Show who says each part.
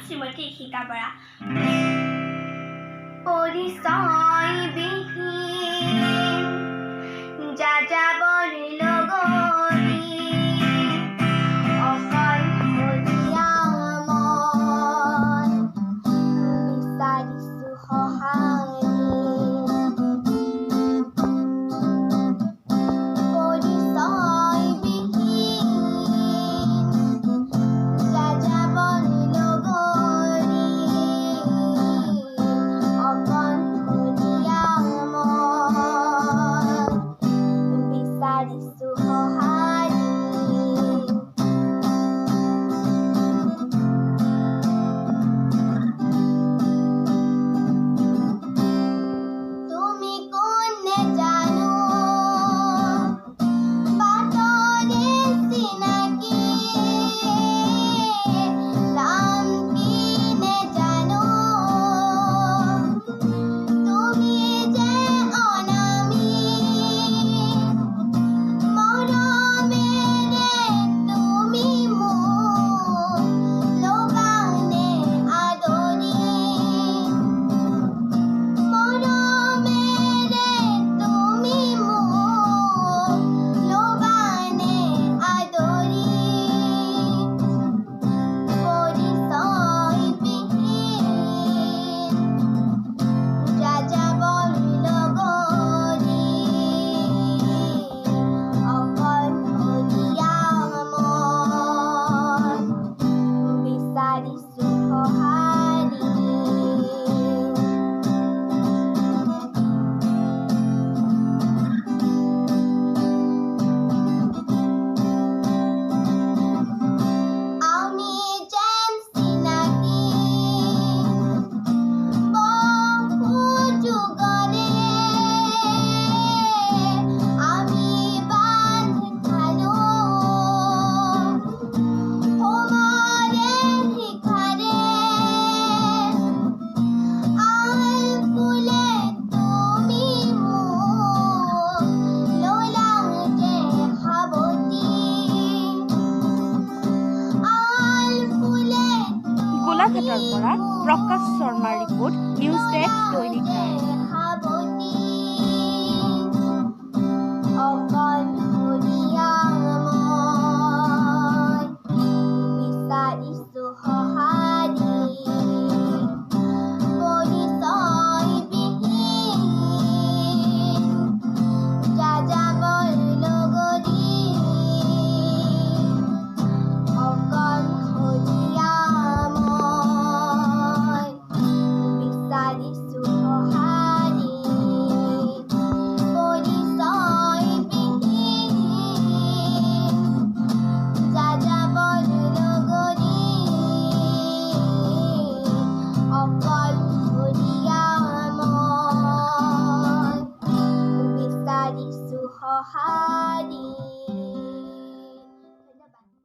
Speaker 1: শ্ৰীমতী ইশিকা বৰা। পৰিচয় বিহীন যাযাবৰ লগৰী অকলশৰীয়া মন বিচাৰিছো সহায়। পৰিচয় বিহীন যাযাবৰ লগৰী অকলশৰীয়া মন বিচাৰিছো সহায়। তুমি কোন নেজানো বাটৰে চিনাকি নাম কি নেজানো তুমি যে অনামী মৰমেৰে তুমি মোক লগানে আদৰি মৰমেৰে তুমি মোক লগানে আদৰি পৰিচয় বিহীন যাযাবৰ লগৰী অকলশৰীয়া মন বিচাৰিছো সহাৰি। আমি যেন চিনাকি বহু যুগৰে আমি বান্ধ খালো সমৰে শিখাৰে আলফুলে তুমি মোক ললা যে সাৱটি আলফুলে
Speaker 2: গোলাঘাটৰ পৰা প্ৰকাশ শৰ্মাৰ ৰিপৰ্ট, নিউজ ডেস্ক দৈনিক ৰায়।
Speaker 1: সাৱটি অকলশৰীয়া মই বিচাৰিছো সহাৰি। পৰিচয় বিহীন যাযাবৰ লগৰী অকলশৰীয়া মই বিচাৰিছো সহাৰি। পৰিচয় বিহীন যাযাবৰ লগৰী অকলশৰীয়া মই বিচাৰিছো সহাৰি।